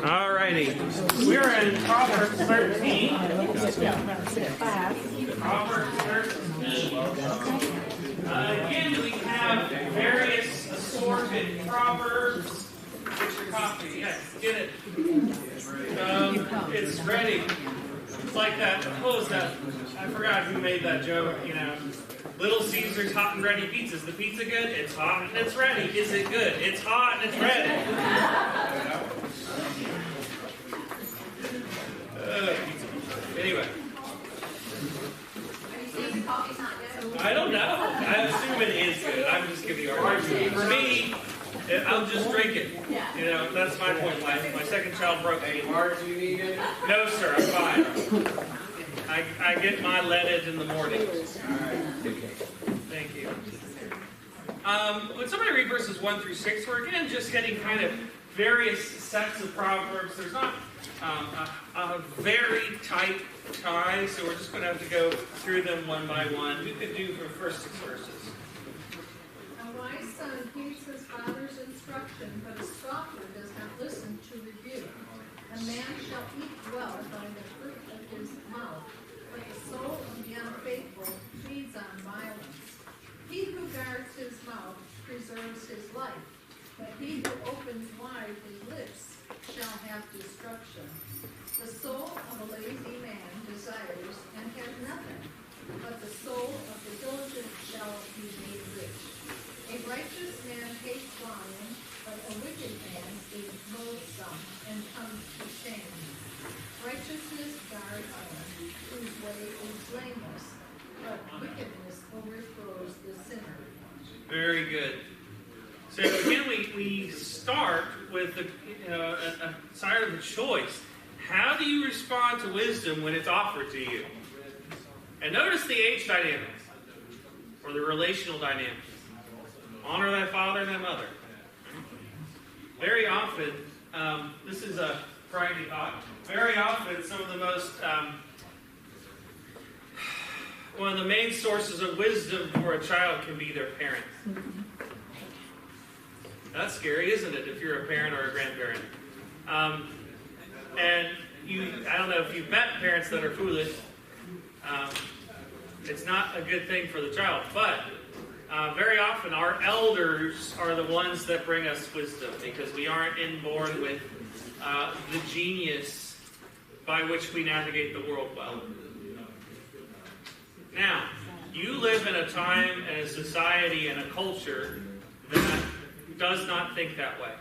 Alrighty. We are in Proverbs 13. Proverbs 13. Again, we have various assorted proverbs. Get your coffee. Yes, get it. It's ready. It's like that. What was that? I forgot who made that joke. You know, Little Caesar's hot and ready pizza. Is the pizza good? It's hot and it's ready. Is it good? It's hot and it's ready. Anyway. I don't know. I assume it is good. I'm just giving you a hard time. For me, I'll just drink it. You know, that's my point in life. My second child broke me. Mark, do you need it? No, sir. I'm fine. I get my leaded in the morning. Thank you. Would somebody read verses 1 through 6? We're again just getting kind of various sets of proverbs. There's not a very tight tie, so we're just going to have to go through them one by one. We could do for the first 6 verses. A wise son heeds his father's instruction, but a scoffer does not listen to rebuke. A man shall eat well by the fruit of his mouth, but the soul of the unfaithful feeds on violence. He who guards his mouth preserves his life, but he who opens wide his lips shall have destruction. The soul of a lazy man desires and has nothing, but the soul of the diligent shall be made rich. A righteous man hates lying, but a wicked man is loathsome and comes to shame. Righteousness guards him whose way is blameless, but wickedness overthrows the sinner. Very good. So again, we start with a side of the choice. How do you respond to wisdom when it's offered to you? And notice the age dynamics, or the relational dynamics. Honor thy father and thy mother. Very often, this is a Friday thought, very often some of the most, one of the main sources of wisdom for a child can be their parents. That's scary, isn't it, if you're a parent or a grandparent? And I don't know if you've met parents that are foolish. It's not a good thing for the child. But very often our elders are the ones that bring us wisdom because we aren't inborn with the genius by which we navigate the world well. Now, you live in a time and a society and a culture that does not think that way.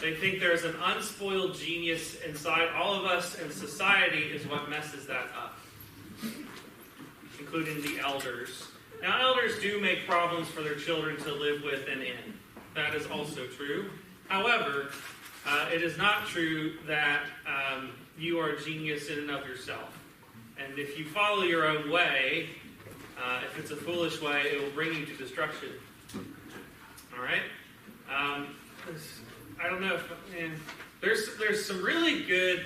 They think there's an unspoiled genius inside all of us, and society is what messes that up, including the elders. Now, elders do make problems for their children to live with and in. That is also true. However, it is not true that you are a genius in and of yourself. And if you follow your own way, if it's a foolish way, it will bring you to destruction. All right? I don't know if there's some really good.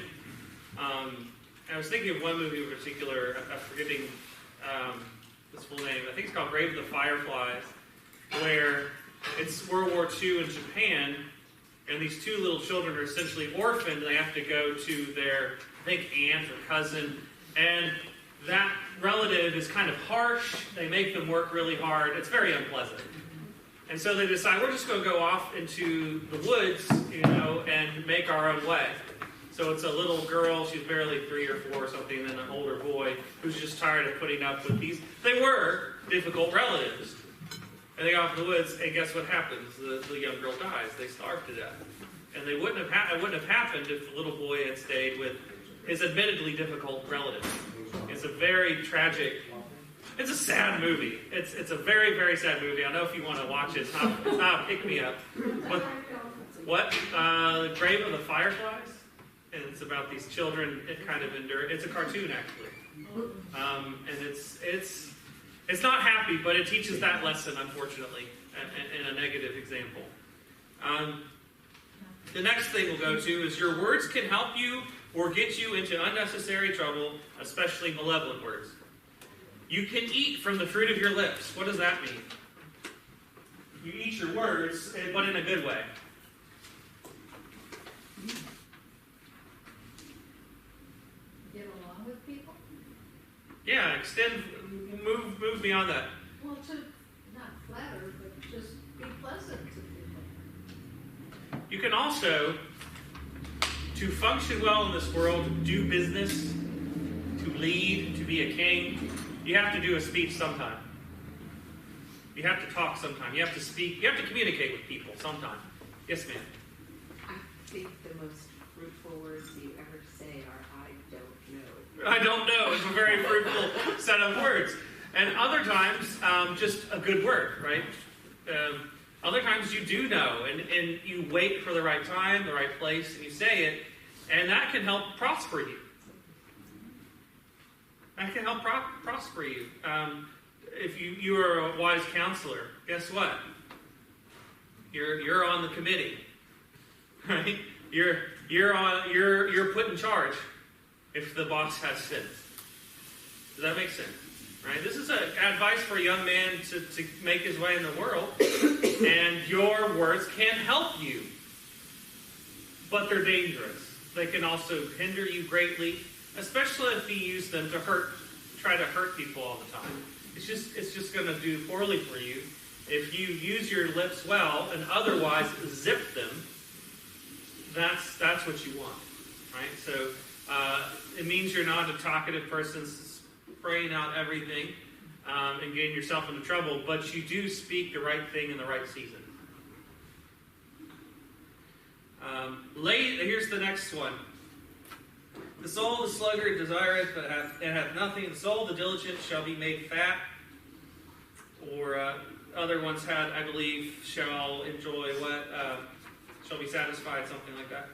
I was thinking of one movie in particular. I'm forgetting its full name. I think it's called Grave of the Fireflies, where it's World War II in Japan, and these two little children are essentially orphaned. They have to go to their, I think, aunt or cousin, and that relative is kind of harsh. They make them work really hard. It's very unpleasant. And so they decide, we're just going to go off into the woods, and make our own way. So it's a little girl, she's barely 3 or 4 or something, and an older boy who's just tired of putting up with these. They were difficult relatives. And they go off in the woods, and guess what happens? The young girl dies. They starve to death. And it wouldn't have happened if the little boy had stayed with his admittedly difficult relative. It's a very tragic. It's a sad movie. It's a very, very sad movie. I know if you want to watch it, it's not a pick-me-up. What? The Grave of the Fireflies? And it's about these children. It kind of endure. It's a cartoon, actually. And it's not happy, but it teaches that lesson, unfortunately, in a negative example. The next thing we'll go to is your words can help you or get you into unnecessary trouble, especially malevolent words. You can eat from the fruit of your lips. What does that mean? You eat your words, but in a good way. Yeah, move beyond that. Well, to not flatter, but just be pleasant to people. You can also, to function well in this world, do business, to lead, to be a king, you have to do a speech sometime. You have to talk sometime. You have to speak. You have to communicate with people sometime. Yes, ma'am. I think the most fruitful words you ever say are, I don't know. I don't know. It's a very fruitful set of words. And other times, just a good word, right? Other times you do know, and you wait for the right time, the right place, and you say it, and that can help prosper you. That can help prosper you. If you are a wise counselor, guess what? You're on the committee, right? You're put in charge if the boss has sin. Does that make sense? Right? This is advice for a young man to make his way in the world, and your words can help you, but they're dangerous. They can also hinder you greatly, especially if you use them to try to hurt people all the time. It's just going to do poorly for you. If you use your lips well and otherwise zip them, that's what you want, right? So it means you're not a talkative person spraying out everything and getting yourself into trouble, but you do speak the right thing in the right season. Here's the next one. The soul of the sluggard desireth, but it hath nothing. The soul of the diligent shall be made fat. Or other ones had, I believe, shall enjoy what? Shall be satisfied, something like that.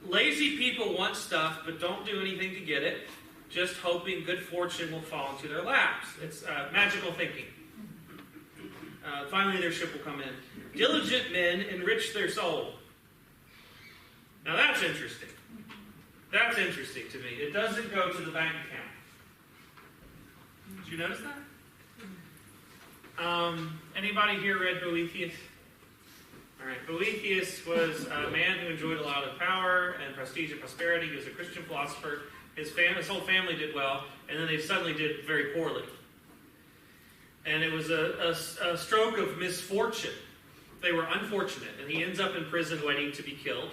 Lazy people want stuff, but don't do anything to get it, just hoping good fortune will fall into their laps. It's magical thinking. Finally, their ship will come in. Diligent men enrich their soul. Now that's interesting. That's interesting to me. It doesn't go to the bank account. Did you notice that? Anybody here read Bolethius? All right. Bolethius was a man who enjoyed a lot of power and prestige and prosperity. He was a Christian philosopher. His whole family did well, and then they suddenly did very poorly. And it was a stroke of misfortune. They were unfortunate, and he ends up in prison waiting to be killed.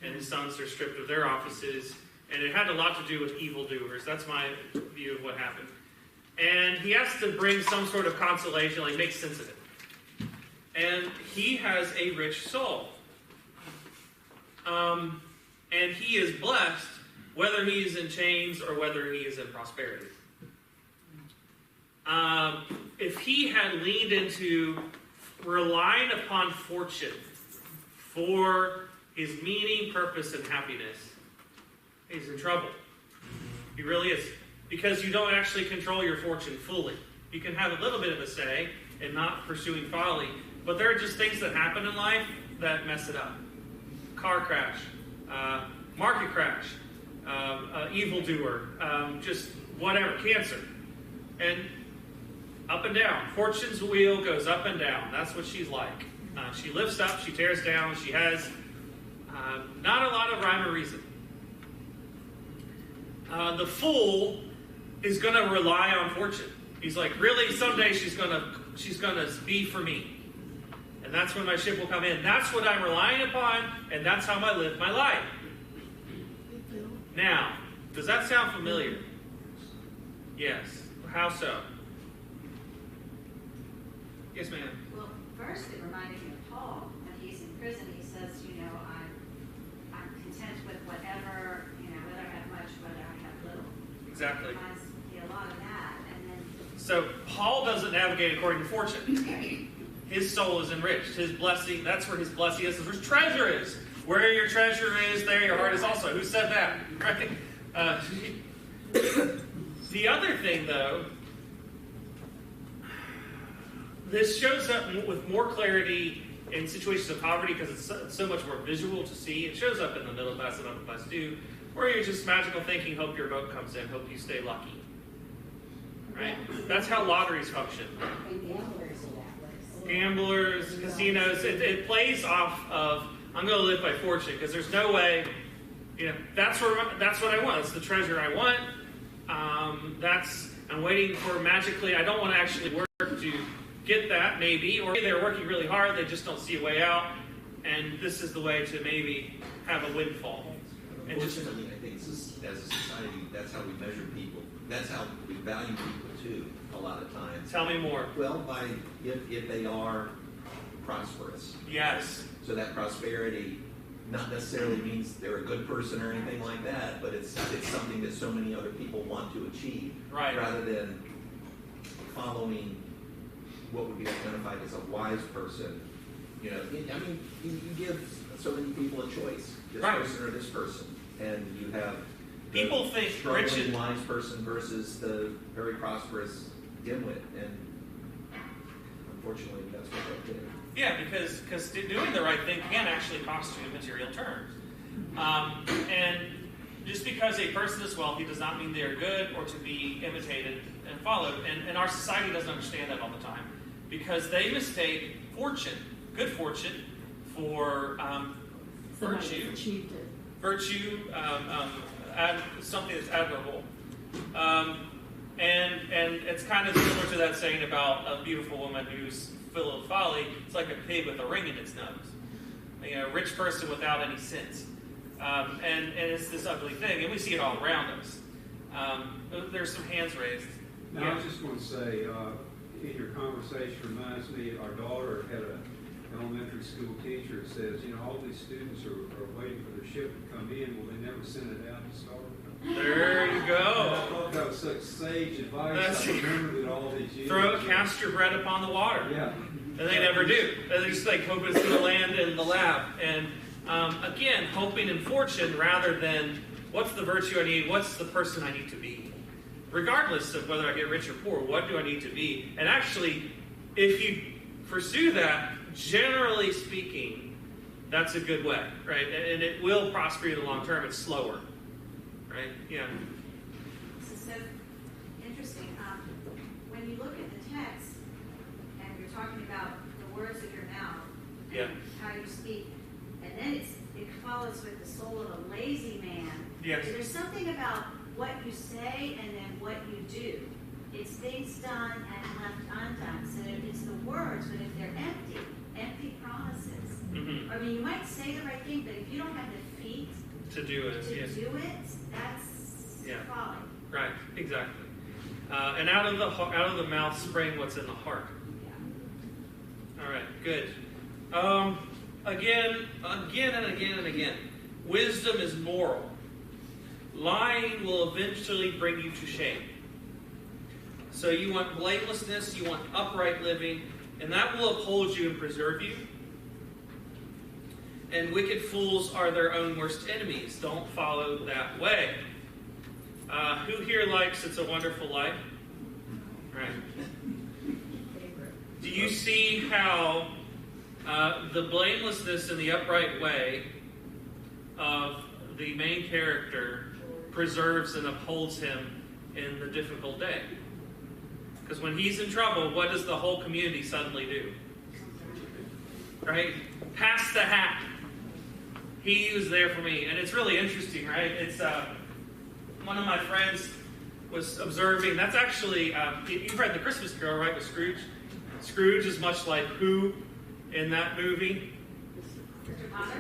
And his sons are stripped of their offices, and it had a lot to do with evildoers. That's my view of what happened. And he has to bring some sort of consolation, like make sense of it. And he has a rich soul. And he is blessed, whether he is in chains or whether he is in prosperity. If he had leaned into relying upon fortune for his meaning, purpose, and happiness, he's in trouble. He really is. Because you don't actually control your fortune fully. You can have a little bit of a say in not pursuing folly, but there are just things that happen in life that mess it up. Car crash, market crash, evildoer, just whatever, cancer. And up and down. Fortune's wheel goes up and down. That's what she's like. She lifts up, she tears down, she has not a lot of rhyme or reason. The fool is going to rely on fortune. He's like, really, someday she's going to be for me. And that's when my ship will come in. That's what I'm relying upon, and that's how I live my life. Now, does that sound familiar? Yes. How so? Yes, ma'am. Well, first it reminded me of Paul. When he's in prison, he says, I'm content with whatever, whether I have much, whether I have little. Exactly. It reminds me a lot of that. And then, So Paul doesn't navigate according to fortune. His soul is enriched. His blessing, that's where his blessing is. Where his treasure is. Where your treasure is, there your heart is also. Who said that? Right? The other thing, though, this shows up with more clarity in situations of poverty because it's so much more visual to see. It shows up in the middle class and upper class too, where you're just magical thinking, hope your boat comes in, hope you stay lucky. Right? That's how lotteries function. Gamblers, casinos, it plays off of, I'm going to live by fortune because there's no way, that's what I want. It's the treasure I want. I'm waiting for magically, I don't want to actually work to get that, maybe, or they're working really hard, they just don't see a way out, and this is the way to maybe have a windfall. And just, Unfortunately, I think as a society, that's how we measure people. That's how we value people too, a lot of times. tell me more. Well, by if they are prosperous. Yes. So that prosperity not necessarily means they're a good person or anything like that, but it's something that so many other people want to achieve. Right. Rather than following what would be identified as a wise person. You know, I mean, you give so many people a choice, this Right. person or this person, and you have the People think struggling rich and wise person versus the very prosperous dimwit, and unfortunately, that's what they do. yeah, because doing the right thing can actually cost you in material terms. And just because a person is wealthy does not mean they are good or to be imitated and followed. And our society doesn't understand that all the time because they mistake fortune, good fortune, for virtue. Achieved it. Virtue, something that's admirable. And it's kind of similar to that saying about a beautiful woman who's full of folly. It's like a pig with a ring in its nose. You know, a rich person without any sense. And it's this ugly thing, and we see it all around us. There's some hands raised. Now, Yeah. I just want to say, in your conversation reminds me, our daughter had an elementary school teacher that says, you know, all these students are waiting for their ship to come in. Well, they never send it out to start. There you I go. thought that was such sage advice. That's- I remember that all these years. Cast your bread upon the water. Yeah. And they never do. They just like hope it's going to land in the lap. And again, hoping in fortune rather than what's the virtue I need, what's the person I need to be. Regardless of whether I get rich or poor, what do I need to be? And actually, if you pursue that, generally speaking, that's a good way, right? And it will prosper you in the long term. It's slower, right? Yeah. This is so interesting. When you look at the text and you're talking about the words of your mouth, Yeah. and how you speak, and then it follows with the soul of a lazy man. Yes. There's something about what you say and then what you do. It's things done and left undone. So it's the words, but if they're empty promises. Mm-hmm. I mean, you might say the right thing, but if you don't have the feet To do it, to yes. do it, that's Yeah. folly. Right, exactly. And out of the mouth spring what's in the heart. Yeah. All right, good. Again and again. Wisdom is moral. Lying will eventually bring you to shame. So you want blamelessness, you want upright living, and that will uphold you and preserve you. And wicked fools are their own worst enemies. Don't follow that way. Who here likes It's a Wonderful Life? Right. Do you see how the blamelessness and the upright way of the main character preserves and upholds him in the difficult day? Because when he's in trouble, what does the whole community suddenly do? Right? Pass the hat. He was there for me. And it's really interesting, right? It's one of my friends was observing. That's actually, you've read The Christmas Carol, right, with Scrooge? Scrooge is much like who in that movie?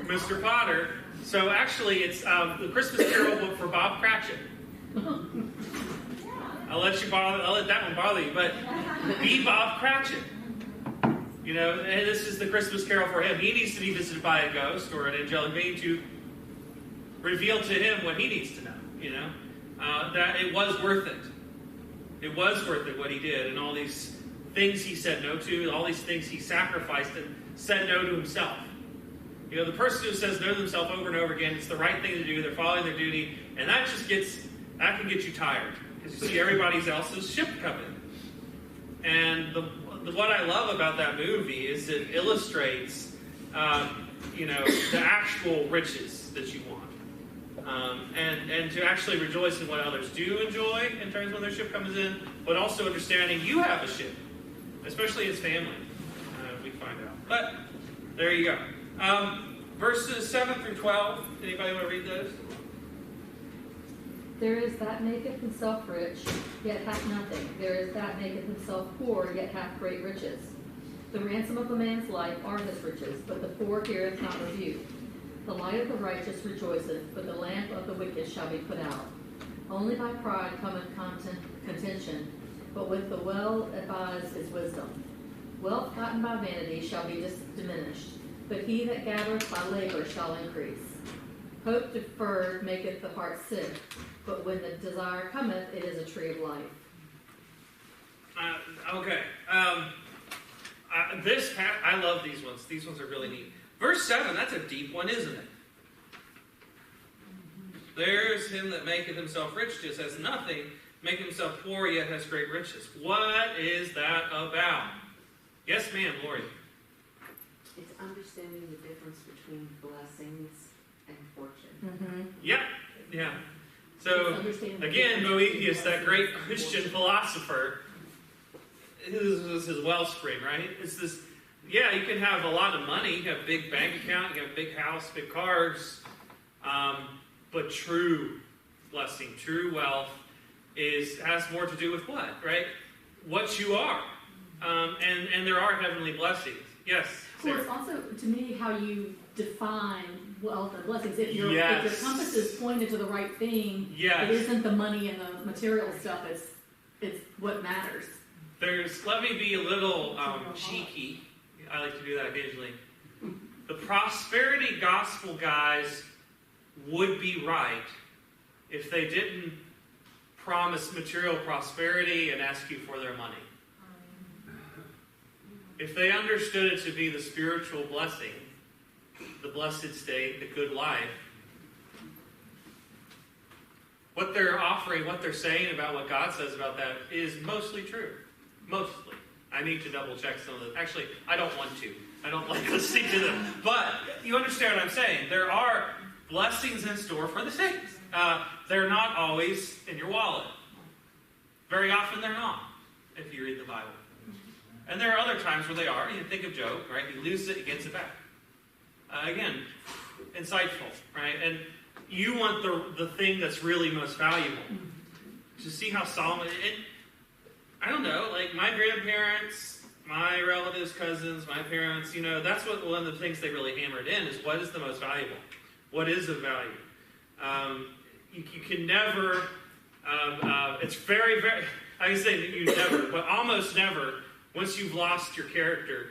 Mr. Potter. So actually, it's the Christmas Carol book for Bob Cratchit. I'll let that one bother you, but be Bob Cratchit. You know, and this is the Christmas Carol for him. He needs to be visited by a ghost or an angelic being to reveal to him what he needs to know. You know, that it was worth it. It was worth it what he did, and all these things he said no to, all these things he sacrificed and said no to himself. You know, the person who says no to themselves over and over again, it's the right thing to do. They're following their duty, and that can get you tired because you see everybody else's ship coming. And what I love about that movie is it illustrates, the actual riches that you want, and to actually rejoice in what others do enjoy in terms of when their ship comes in, but also understanding you have a ship, especially as family. We find out, but there you go. Verses 7 through 12. Anybody want to read those? There is that maketh himself rich, yet hath nothing. There is that maketh himself poor, yet hath great riches. The ransom of a man's life are his riches, but the poor heareth not rebuke. The light of the righteous rejoiceth, but the lamp of the wicked shall be put out. Only by pride cometh contention, but with the well-advised is wisdom. Wealth gotten by vanity shall be diminished, but he that gathereth by labor shall increase. Hope deferred maketh the heart sick, but when the desire cometh, it is a tree of life. Okay. I love these ones. These ones are really neat. Verse 7, that's a deep one, isn't it? There's him that maketh himself rich, just has nothing, maketh himself poor, yet has great riches. What is that about? Yes, ma'am, Lori. It's understanding the difference between blessings and fortune. Mm-hmm. Yeah. So, again, Bolethius, that great Christian philosopher, this was his wellspring, right? It's this, yeah, you can have a lot of money, you have a big bank account, you have a big house, big cars, but true blessing, true wealth has more to do with what, right? What you are. And there are heavenly blessings. Yes. Well, it's also, to me, how you define wealth and blessings. If your compass is pointed to the right thing, it isn't the money and the material stuff. It's what matters. Let me be a little cheeky. I like to do that occasionally. The prosperity gospel guys would be right if they didn't promise material prosperity and ask you for their money. If they understood it to be the spiritual blessing, the blessed state, the good life, what they're offering, what they're saying about what God says about that is mostly true. Mostly. I need to double check some of the... Actually, I don't want to. I don't like listening to them. But you understand what I'm saying. There are blessings in store for the saints. They're not always in your wallet. Very often they're not, if you read the Bible. And there are other times where they are. You think of Job, right? He loses it, he gets it back. Again, insightful, right? And you want the thing that's really most valuable. To see how Solomon... I don't know, like my grandparents, my relatives, cousins, my parents, that's what one of the things they really hammered in is what is the most valuable? What is of value? You can never... it's very, very... I can say that you never, but almost never... Once you've lost your character,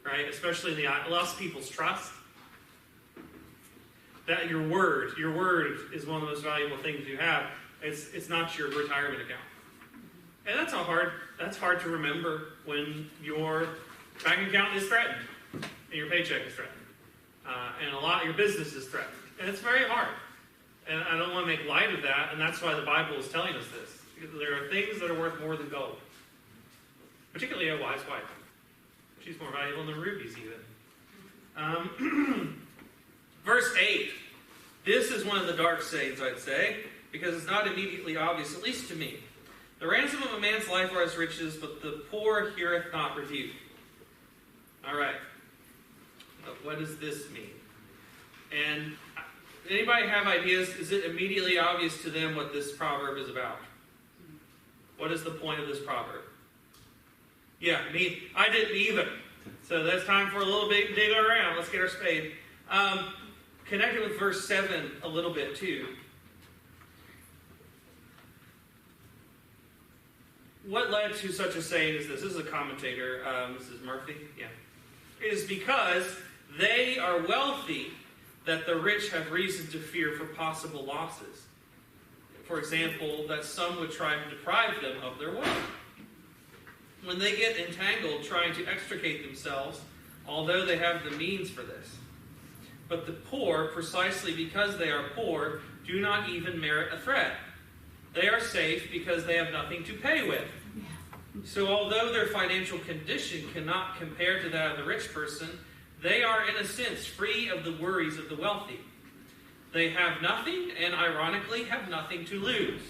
right, especially in lost people's trust, that your word is one of the most valuable things you have. It's not your retirement account, and that's hard to remember when your bank account is threatened and your paycheck is threatened, and your business is threatened, and it's very hard. And I don't want to make light of that, and that's why the Bible is telling us this. Because there are things that are worth more than gold. Particularly a wise wife. She's more valuable than rubies even. Verse 8. This is one of the dark sayings, I'd say, because it's not immediately obvious, at least to me. The ransom of a man's life are his riches, but the poor heareth not rebuke. All right. What does this mean? And anybody have ideas? Is it immediately obvious to them what this proverb is about? What is the point of this proverb? Yeah, me. I didn't either. So that's time for a little bit dig around. Let's get our spade. Connected with verse 7 a little bit too. What led to such a saying as this? This is a commentator. This is Murphy. Yeah. It is because they are wealthy that the rich have reason to fear for possible losses. For example, that some would try to deprive them of their wealth. When they get entangled trying to extricate themselves, although they have the means for this. But the poor, precisely because they are poor, do not even merit a threat. They are safe because they have nothing to pay with. So although their financial condition cannot compare to that of the rich person, they are in a sense free of the worries of the wealthy. They have nothing and ironically have nothing to lose.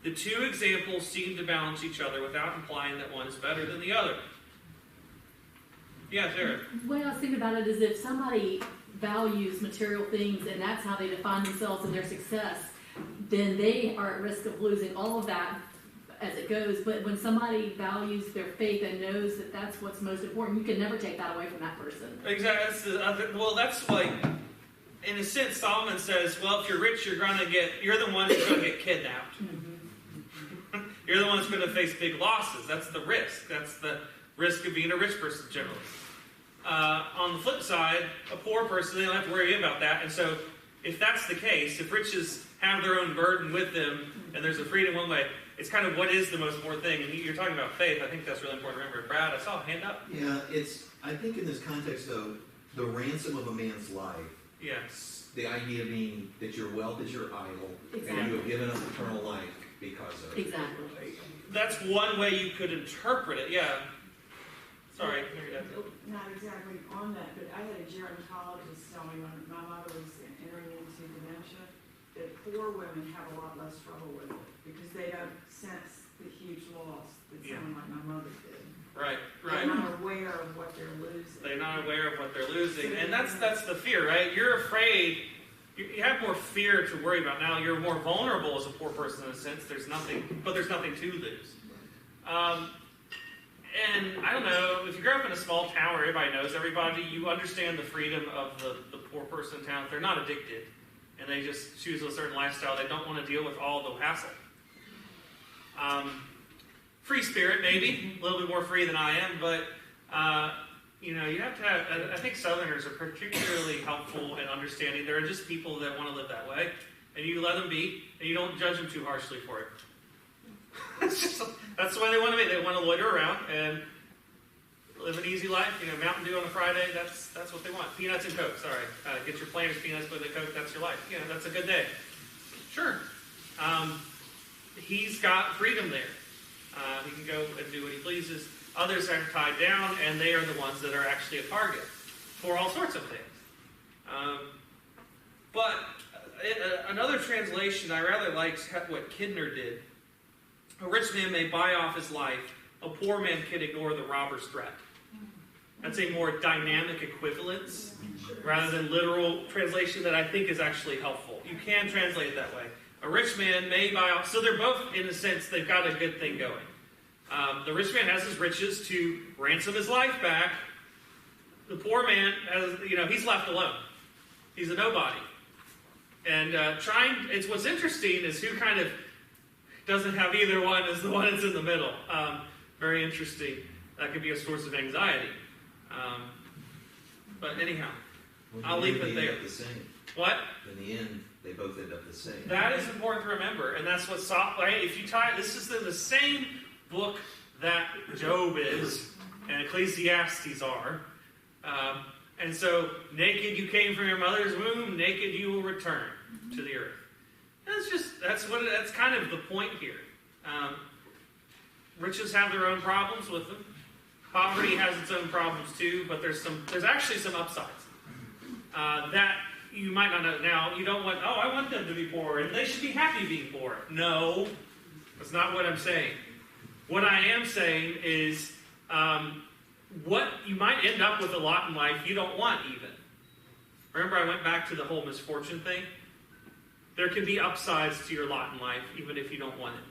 The two examples seem to balance each other without implying that one is better than the other. Yeah, Sarah. The way I was thinking about it is if somebody values material things and that's how they define themselves and their success, then they are at risk of losing all of that as it goes. But when somebody values their faith and knows that that's what's most important, you can never take that away from that person. Exactly. That's like, in a sense, Solomon says, well, if you're rich, you're the one who's going to get kidnapped. You're the one who's going to face big losses. That's the risk. That's the risk of being a rich person, generally. On the flip side, a poor person, they don't have to worry about that. And so, if that's the case, if riches have their own burden with them, and there's a freedom one way, it's kind of what is the most important thing. And you're talking about faith. I think that's really important to remember. Brad, I saw a hand up. Yeah, I think in this context, though, the ransom of a man's life, Yes. the idea being that your wealth is your idol, Exactly. and you have given up eternal life because of it. Exactly. That's one way you could interpret it, yeah. Sorry. Not exactly on that, but I had a gerontologist tell me when my mother was entering into dementia that poor women have a lot less trouble with it because they don't sense the huge loss that someone like my mother did. Right. They're not aware of what they're losing. They're not aware of what they're losing. And that's the fear, right? You're afraid. You have more fear to worry about now. You're more vulnerable as a poor person in a sense. There's nothing to lose. And I don't know, if you grow up in a small town where everybody knows everybody, you understand the freedom of the poor person in town. If they're not addicted and they just choose a certain lifestyle, they don't want to deal with all the hassle. Free spirit, maybe, a little bit more free than I am, but you have to have, I think Southerners are particularly helpful and understanding. There are just people that want to live that way, and you let them be, and you don't judge them too harshly for it. That's the way they want to be. They want to loiter around and live an easy life. Mountain Dew on a Friday, that's what they want. Peanuts and Coke, sorry. Get your Planters peanuts with the Coke, that's your life. That's a good day. Sure. He's got freedom there. He can go and do what he pleases. Others are tied down, and they are the ones that are actually a target for all sorts of things. But another translation I rather liked what Kidner did. A rich man may buy off his life. A poor man can ignore the robber's threat. That's a more dynamic equivalence rather than literal translation that I think is actually helpful. You can translate it that way. A rich man may buy off. So they're both, in a sense, they've got a good thing going. The rich man has his riches to ransom his life back. The poor man has, he's left alone. He's a nobody. And it's what's interesting is who kind of doesn't have either one is the one that's in the middle. Very interesting. That could be a source of anxiety. But anyhow, I'll leave it there. The same. What? In the end, they both end up the same. That is important to remember, and that's what right? If you tie, this is the same book that Job is and Ecclesiastes are. And so, naked you came from your mother's womb, naked you will return to the earth. That's kind of the point here. Riches have their own problems with them. Poverty has its own problems too, but there's actually some upsides that you might not know. Now, you don't want, I want them to be poor, and they should be happy being poor. No, that's not what I'm saying. What I am saying is what you might end up with a lot in life you don't want even. Remember I went back to the whole misfortune thing? There can be upsides to your lot in life even if you don't want it.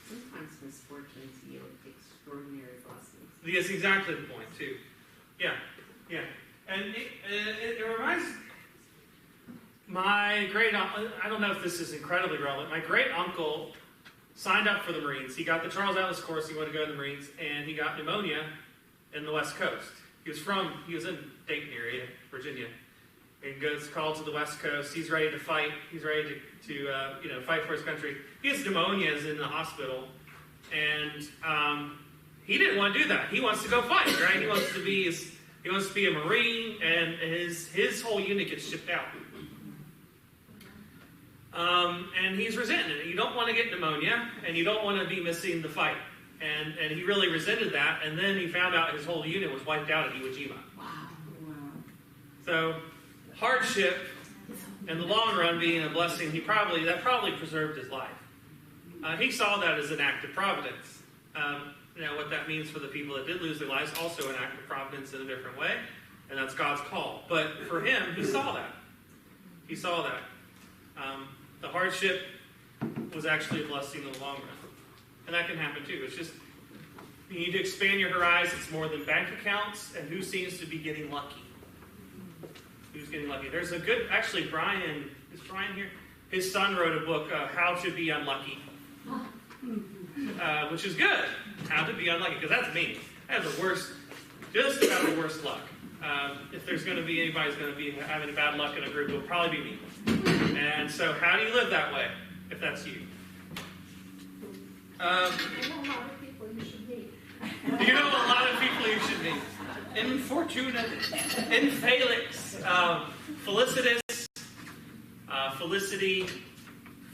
Sometimes misfortunes yield extraordinary blessings. That's exactly the point too. Yeah. And it reminds my great uncle, I don't know if this is incredibly relevant, my great uncle signed up for the Marines. He got the Charles Atlas course, he wanted to go to the Marines, and he got pneumonia in the West Coast. He was in Dayton area, Virginia. And goes called to the West Coast. He's ready to fight. He's ready to fight for his country. He has pneumonia, is in the hospital, and he didn't want to do that. He wants to go fight, right? He wants to be a Marine, and his whole unit gets shipped out. And he's resenting it. You don't want to get pneumonia, and you don't want to be missing the fight. And he really resented that. And then he found out his whole unit was wiped out at Iwo Jima. Wow. So hardship, in the long run, being a blessing, that probably preserved his life. He saw that as an act of providence. What that means for the people that did lose their lives, also an act of providence in a different way, and that's God's call. But for him, he saw that. The hardship was actually a blessing in the long run. And that can happen too. It's just, you need to expand your horizons more than bank accounts and who seems to be getting lucky. Who's getting lucky? There's a good, actually, Brian, is Brian here? His son wrote a book, How to Be Unlucky, which is good. How to Be Unlucky, because that's me. I have the worst, just about the worst luck. If there's going to be anybody who's going to be having bad luck in a group, it'll probably be me. And so how do you live that way, if that's you? I know a lot of people you should meet. You know a lot of people you should meet. Infortunate, Infelix, Felicitas, Felicity,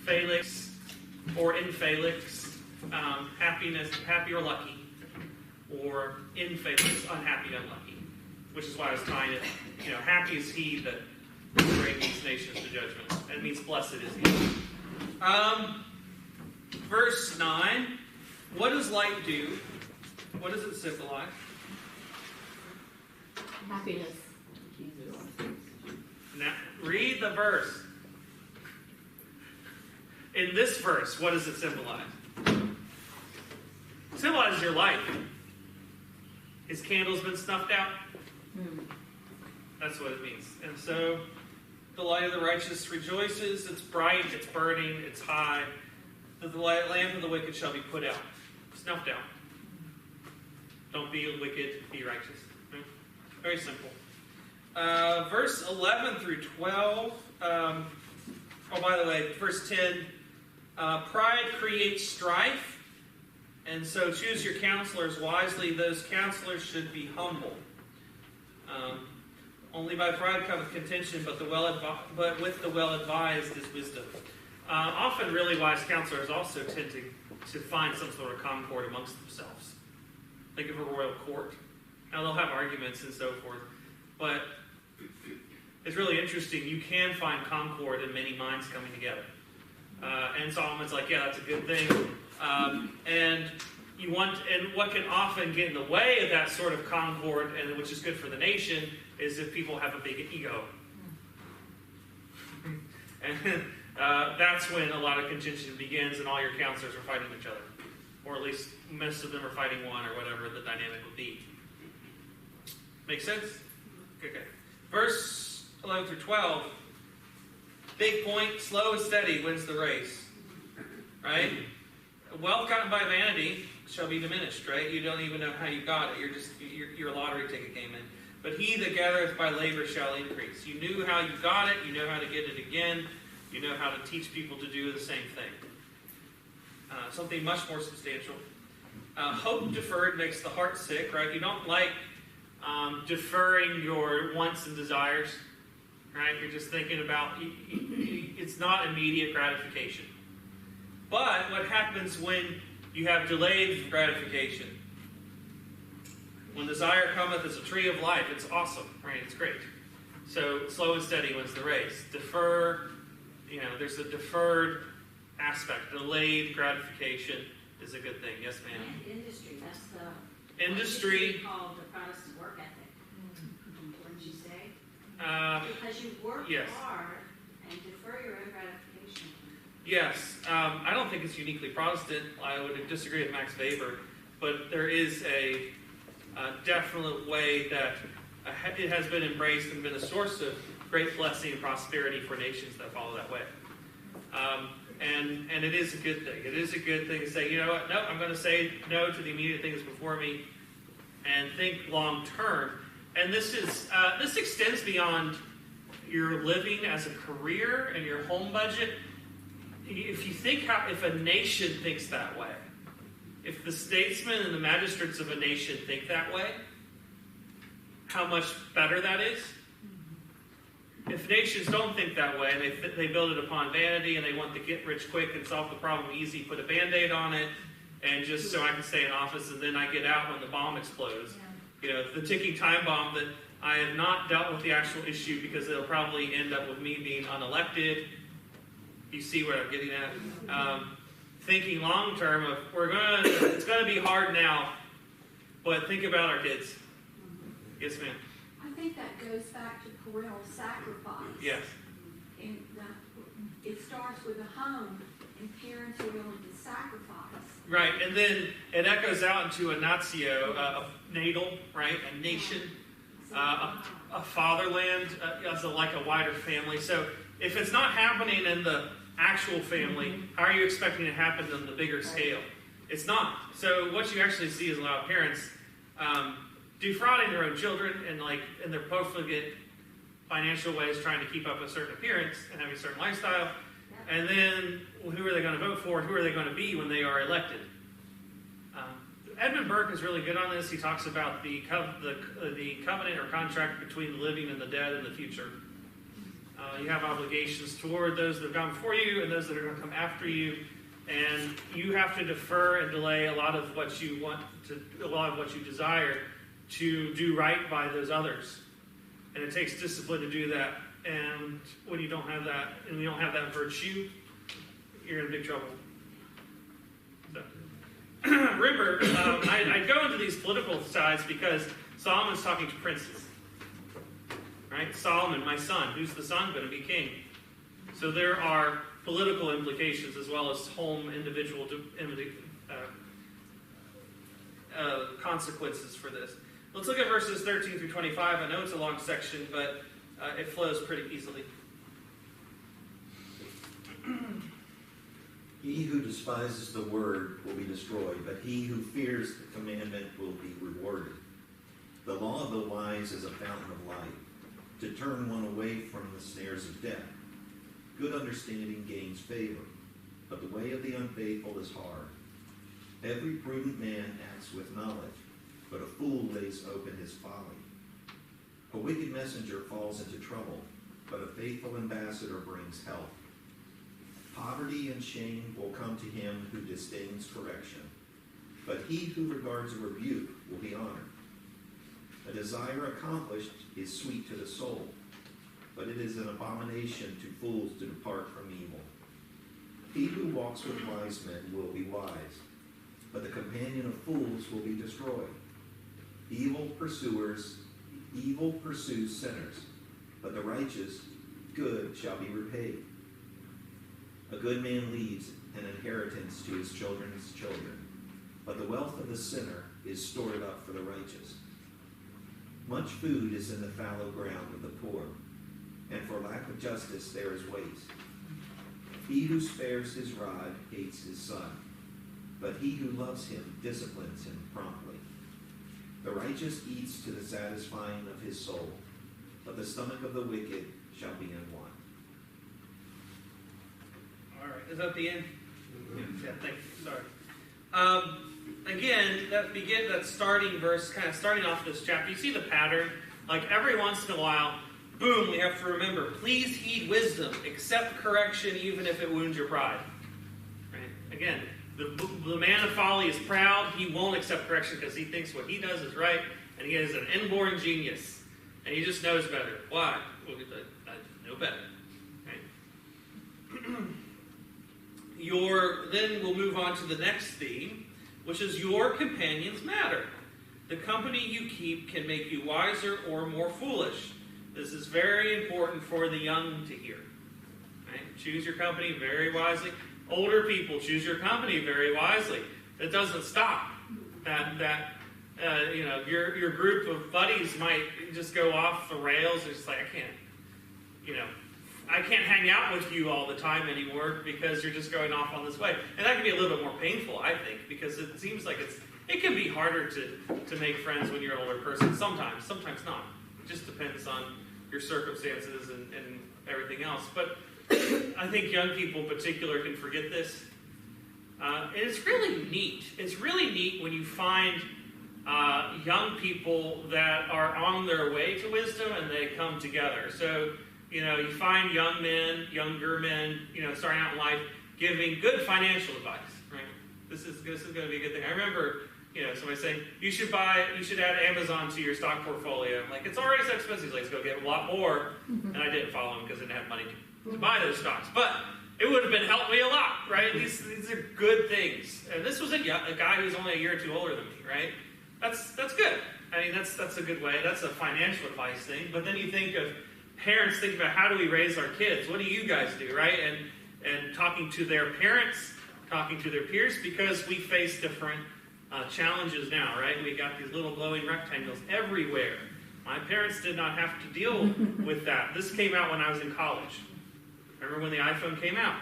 Felix, or Infelix, happiness, happy or lucky, or Infelix, unhappy, unlucky, which is why I was tying it. You know, happy is he that brings these nations to judgment. That means blessed is he. Verse 9, what does light do? What does it symbolize? Happiness. Now, read the verse. In this verse, what does it symbolize? It symbolizes your life. His candle's been snuffed out. That's what it means. And so, the light of the righteous rejoices. It's bright, it's burning, it's high. The lamp of the wicked shall be put out, snuffed out. Don't be wicked, be righteous. Okay? Very simple. Verse 11 through 12. Oh, by the way, verse 10. Pride creates strife, and so choose your counselors wisely. Those counselors should be humble. Only by pride cometh contention, but with the well-advised is wisdom. Often really wise counselors also tend to find some sort of concord amongst themselves. Think of a royal court. Now they'll have arguments and so forth, but it's really interesting. You can find concord in many minds coming together. And Solomon's like, yeah, that's a good thing. And what can often get in the way of that sort of concord, and which is good for the nation, is if people have a big ego. And that's when a lot of contention begins, and all your counselors are fighting each other, or at least most of them are fighting one, or whatever the dynamic would be. Make sense? Okay. Verse 11 through 12. Big point, slow and steady wins the race. Right? Wealth gotten by vanity shall be diminished, right? You don't even know how you got it. Your lottery ticket came in. But he that gathereth by labor shall increase. You knew how you got it. You know how to get it again. You know how to teach people to do the same thing. Something much more substantial. Hope deferred makes the heart sick, right? You don't like deferring your wants and desires, right? You're just thinking about, it's not immediate gratification. But what happens when you have delayed gratification? When desire cometh as a tree of life, it's awesome, right? It's great. So slow and steady wins the race. Defer, there's a deferred aspect. Delayed gratification is a good thing. Yes, ma'am? And industry, that's the industry called the Protestant work ethic. Wouldn't you say? Because you work yes. hard and defer your own gratification. Yes. I don't think it's uniquely Protestant. I would disagree with Max Weber, but there is a definite way that it has been embraced and been a source of great blessing and prosperity for nations that follow that way. And it is a good thing. It is a good thing to say, you know what, no, I'm going to say no to the immediate things before me and think long term. And this extends beyond your living as a career and your home budget. If you think if a nation thinks that way, if the statesmen and the magistrates of a nation think that way, how much better that is. If nations don't think that way, and they build it upon vanity, and they want to get rich quick and solve the problem easy, put a Band-Aid on it, and just so I can stay in office, and then I get out when the bomb explodes. Yeah. The ticking time bomb that I have not dealt with the actual issue because it'll probably end up with me being unelected. You see what I'm getting at? Thinking long term of it's going to be hard now, but think about our kids. Yes, ma'am. I think that goes back to parental sacrifice. Yes. And it starts with a home, and parents are willing to sacrifice. Right, and then it echoes out into a natio, a natal, right, a nation, a fatherland, like a wider family. So if it's not happening in the actual family, how are you expecting it to happen on the bigger scale? It's not. So what you actually see is a lot of parents defrauding their own children and in their profligate financial ways, trying to keep up a certain appearance and having a certain lifestyle. And then who are they going to vote for? Who are they going to be when they are elected? Edmund Burke is really good on this. He talks about the covenant or contract between the living and the dead in the future. You have obligations toward those that have gone before you and those that are going to come after you, and you have to defer and delay a lot of what you want to, a lot of what you desire to do right by those others. And it takes discipline to do that. And when you don't have that, and you don't have that virtue, you're in big trouble. So, remember, I go into these political sides because Solomon's talking to princes. Right? Solomon, my son. Who's the son? Going to be king. So there are political implications as well as home individual consequences for this. Let's look at verses 13 through 25. I know it's a long section, but it flows pretty easily. He who despises the word will be destroyed, but he who fears the commandment will be rewarded. The law of the wise is a fountain of life, to turn one away from the snares of death. Good understanding gains favor, but the way of the unfaithful is hard. Every prudent man acts with knowledge, but a fool lays open his folly. A wicked messenger falls into trouble, but a faithful ambassador brings health. Poverty and shame will come to him who disdains correction, but he who regards a rebuke will be honored. A desire accomplished is sweet to the soul, but it is an abomination to fools to depart from evil. He who walks with wise men will be wise, but the companion of fools will be destroyed. Evil pursues sinners, but the righteous good shall be repaid. A good man leaves an inheritance to his children's children, but the wealth of the sinner is stored up for the righteous. Much food is in the fallow ground of the poor, and for lack of justice there is waste. He who spares his rod hates his son, but he who loves him disciplines him promptly. The righteous eats to the satisfying of his soul, but the stomach of the wicked shall be in want. All right, is that the end? Yeah, thank you. Sorry. Again, that starting verse, kind of starting off this chapter, you see the pattern. Like every once in a while, boom, we have to remember, please heed wisdom, accept correction even if it wounds your pride. Right? Again, the man of folly is proud. He won't accept correction because he thinks what he does is right, and he is an inborn genius, and he just knows better. Why? Well, I know better. Right? Then we'll move on to the next theme, which is your companions matter. The company you keep can make you wiser or more foolish. This is very important for the young to hear. Right? Choose your company very wisely. Older people, choose your company very wisely. It doesn't stop. Your group of buddies might just go off the rails. It's just like, I can't hang out with you all the time anymore because you're just going off on this way. And that can be a little bit more painful, I think, because it seems like it can be harder to make friends when you're an older person. Sometimes not. It just depends on your circumstances and everything else. But I think young people in particular can forget this. And it's really neat. It's really neat when you find young people that are on their way to wisdom and they come together. So, you find younger men, starting out in life, giving good financial advice, right? This is going to be a good thing. I remember, somebody saying, you should add Amazon to your stock portfolio. Like, it's already so expensive, let's go get a lot more. And I didn't follow him because I didn't have money to buy those stocks. But it would have helped me a lot, right? These are good things. And this was a guy who's only a year or two older than me, right? That's good. I mean, that's a good way. That's a financial advice thing. But then you think of parents think about how do we raise our kids? What do you guys do, right? and talking to their parents, talking to their peers, because we face different challenges now, right? We got these little glowing rectangles everywhere. My parents did not have to deal with that. This came out when I was in college. Remember when the iPhone came out?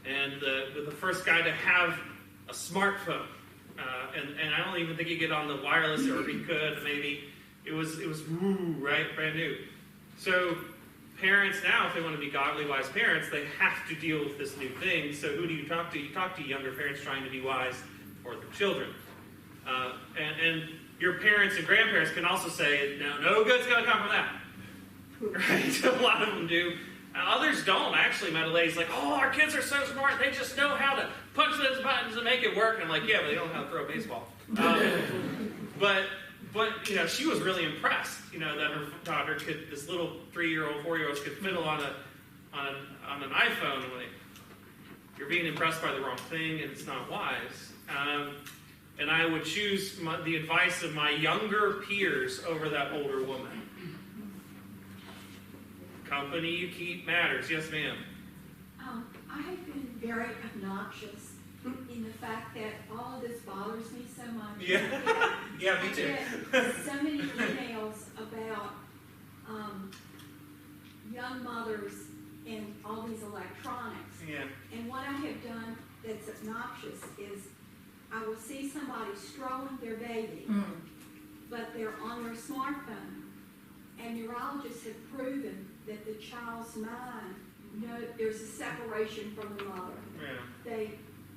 And the first guy to have a smartphone. And I don't even think you get on the wireless, or he could, maybe. It was woo, right? Brand new. So parents now, if they want to be godly, wise parents, they have to deal with this new thing. So who do you talk to? You talk to younger parents trying to be wise for their children. And your parents and grandparents can also say, no good's going to come from that. Right? A lot of them do. Others don't. I actually met a lady's like, oh, our kids are so smart. They just know how to punch those buttons and make it work. And I'm like, yeah, but they don't know how to throw a baseball. But she was really impressed, that her daughter could, this little 3-year-old, 4-year-old could fiddle on an iPhone. I'm like, you're being impressed by the wrong thing, and it's not wise. And I would choose the advice of my younger peers over that older woman. Company you keep matters. Yes, ma'am. I have been very obnoxious in the fact that all of this bothers me so much. Yeah, yeah, me too. I get so many emails about young mothers and all these electronics. Yeah. And what I have done that's obnoxious is I will see somebody strolling their baby, but they're on their smartphone. And neurologists have proven that the child's mind, there's a separation from the mother. Yeah.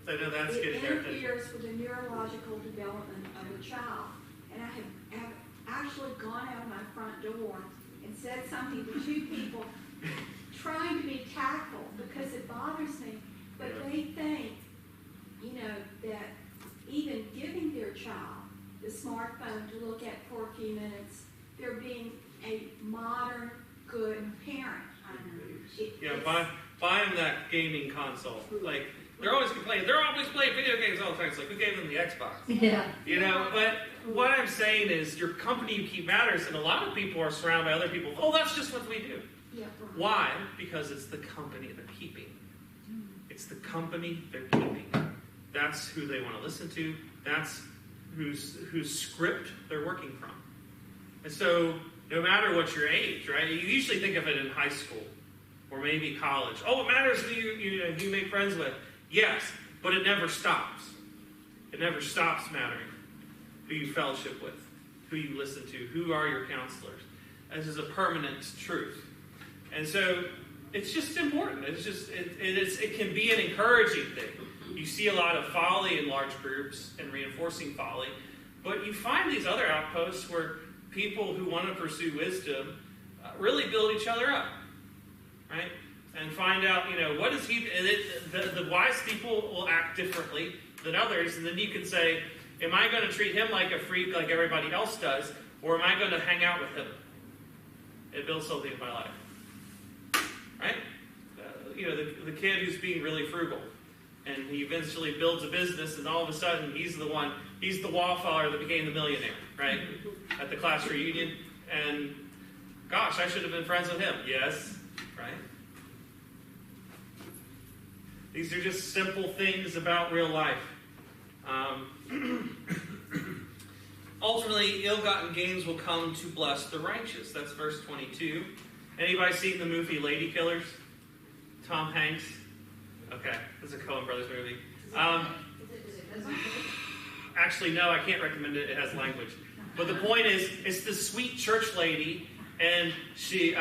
It interferes with the neurological development of the child. And I have actually gone out my front door and said something to 2 people trying to be tactful because it bothers me. But they think, that even giving their child the smartphone to look at for a few minutes, they're being a modern, good parent. Buy them that gaming console. Like, they're always complaining. They're always playing video games all the time. It's like, who gave them the Xbox? Yeah. But what I'm saying is your company you keep matters, and a lot of people are surrounded by other people. Oh, that's just what we do. Yeah, right. Why? Because it's the company they're keeping. It's the company they're keeping. That's who they want to listen to. That's whose script they're working from. And so, no matter what your age, right? You usually think of it in high school or maybe college. Oh, it matters who you make friends with. Yes, but it never stops. It never stops mattering who you fellowship with, who you listen to, who are your counselors. This is a permanent truth. And so it's just important. It can be an encouraging thing. You see a lot of folly in large groups and reinforcing folly, but you find these other outposts where people who want to pursue wisdom really build each other up, right? And find out, what is he... The wise people will act differently than others, and then you can say, am I going to treat him like a freak like everybody else does, or am I going to hang out with him? It builds something in my life, right? The kid who's being really frugal, and he eventually builds a business, and all of a sudden he's the wallflower that became the millionaire, right? At the class reunion, and gosh, I should have been friends with him. Yes, right? These are just simple things about real life. Ultimately, ill-gotten gains will come to bless the righteous. That's verse 22. Anybody seen the movie Lady Killers? Tom Hanks? Okay, it's a Coen Brothers movie. Actually, no, I can't recommend it. It has language. But the point is, it's this sweet church lady, and she,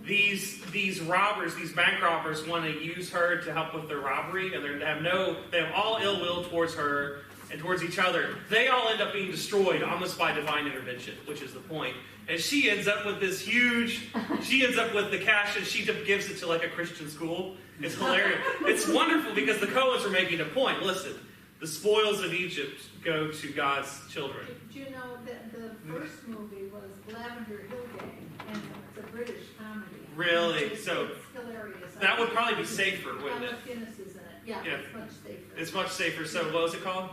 these robbers, these bank robbers, want to use her to help with their robbery, and they have all ill will towards her and towards each other. They all end up being destroyed almost by divine intervention, which is the point. And she ends up with she ends up with the cash, and she gives it to like a Christian school. It's hilarious. It's wonderful because the Coens are making a point. Listen, the spoils of Egypt go to God's children. Do you know that the first movie was Lavender Hill Gang, and it's a British comedy. Really? It's hilarious. That would probably be safer, wouldn't it? Guinness is in it. Yeah, Yeah. it's much safer. It's much safer. So what was it called?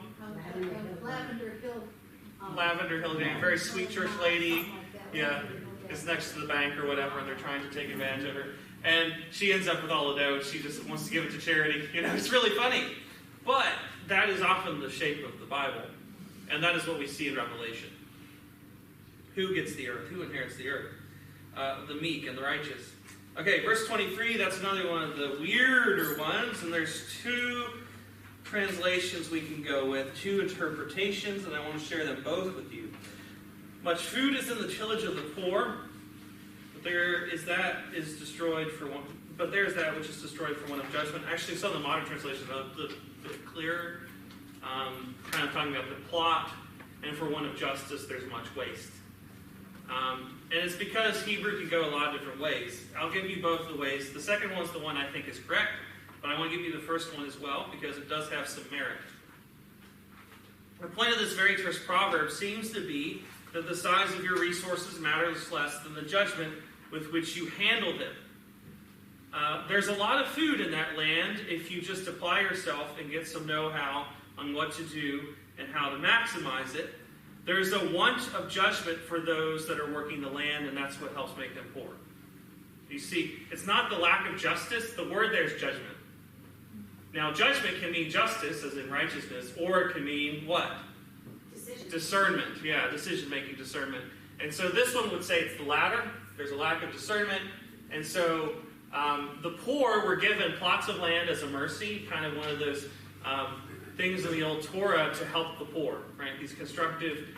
Lavender Hill. Lavender Hill Gang. Very sweet church lady. Something like that. Yeah. Lavender Hill is next to the bank or whatever, and they're trying to take advantage of her. And she ends up with all the dough. She just wants to give it to charity. It's really funny. But that is often the shape of the Bible. And that is what we see in Revelation. Who gets the earth? Who inherits the earth? The meek and the righteous. Okay, verse 23, that's another one of the weirder ones. And there's two translations we can go with, two interpretations, and I want to share them both with you. Much food is in the tillage of the poor, but there is that is destroyed for one. But there's that which is destroyed for one of judgment. Actually, some of the modern translations are a bit clearer, kind of talking about the plot, and for one of justice, there's much waste. And it's because Hebrew can go a lot of different ways. I'll give you both the ways. The second one's the one I think is correct, but I want to give you the first one as well, because it does have some merit. The point of this very terse proverb seems to be that the size of your resources matters less than the judgment with which you handle them. There's a lot of food in that land if you just apply yourself and get some know-how on what to do and how to maximize it. There's a want of judgment for those that are working the land, and that's what helps make them poor. You see, it's not the lack of justice. The word there is judgment. Now, judgment can mean justice, as in righteousness, or it can mean what? Discernment. Yeah, decision-making, discernment. And so this one would say it's the latter. There's a lack of discernment. And so the poor were given plots of land as a mercy, kind of one of those things in the old Torah to help the poor, right? These constructive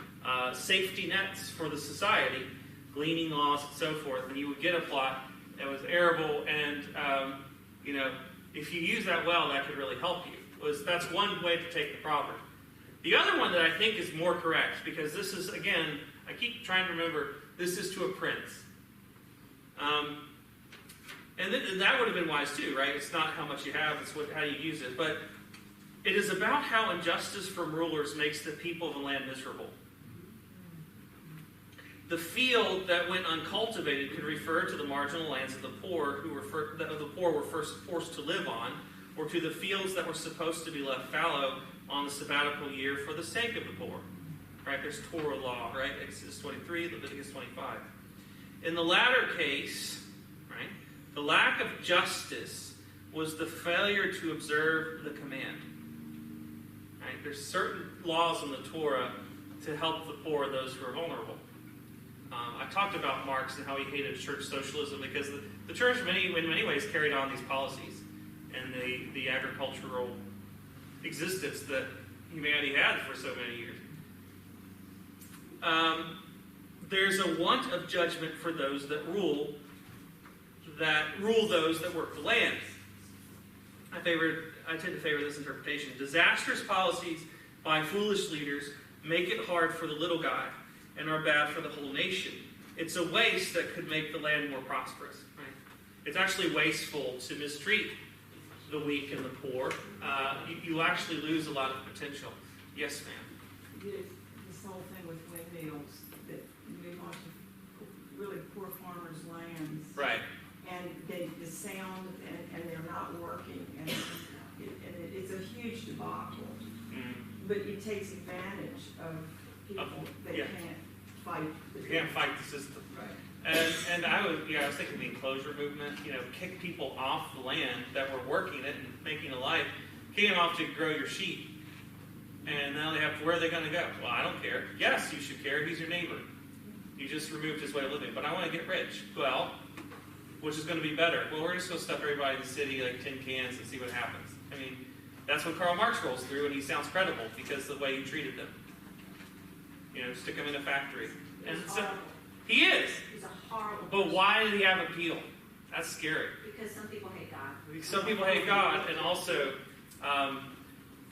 safety nets for the society, gleaning laws and so forth. And you would get a plot that was arable, and if you use that well, that could really help you. That's one way to take the proverb. The other one that I think is more correct, because this is, again, I keep trying to remember, this is to a prince. And that would have been wise too, right? It's not how much you have, it's how you use it. But it is about how injustice from rulers makes the people of the land miserable. The field that went uncultivated could refer to the marginal lands of the poor were first forced to live on, or to the fields that were supposed to be left fallow on the sabbatical year for the sake of the poor. Right? There's Torah law, right? Exodus 23, Leviticus 25. In the latter case, right, the lack of justice was the failure to observe the command. Right? There's certain laws in the Torah to help the poor, those who are vulnerable. I talked about Marx and how he hated church socialism because the church in many ways carried on these policies and the agricultural existence that humanity had for so many years. There's a want of judgment for those that rule those that work the land. I tend to favor this interpretation. Disastrous policies by foolish leaders make it hard for the little guy and are bad for the whole nation. It's a waste that could make the land more prosperous. Right? It's actually wasteful to mistreat the weak and the poor. You actually lose a lot of potential. Yes, ma'am. This whole thing with windmills that move onto really poor farmers' lands. Right. And the sound, and they're not working, and it's a huge debacle. Mm. But it takes advantage of people that can't fight. Can't fight the system. Right. And I was thinking the enclosure movement. Kick people off the land that were working it and making a life, kick them off to grow your sheep. And now where are they going to go? Well, I don't care. Yes, you should care. He's your neighbor. You just removed his way of living. But I want to get rich. Well, which is going to be better? Well, we're just going to stuff everybody in the city like tin cans and see what happens. I mean, that's what Karl Marx rolls through, and he sounds credible because of the way he treated them. Stick him in a factory. And so, he is. He's a horrible But why did he have appeal? That's scary. Because some people hate God. Some people hate God, and also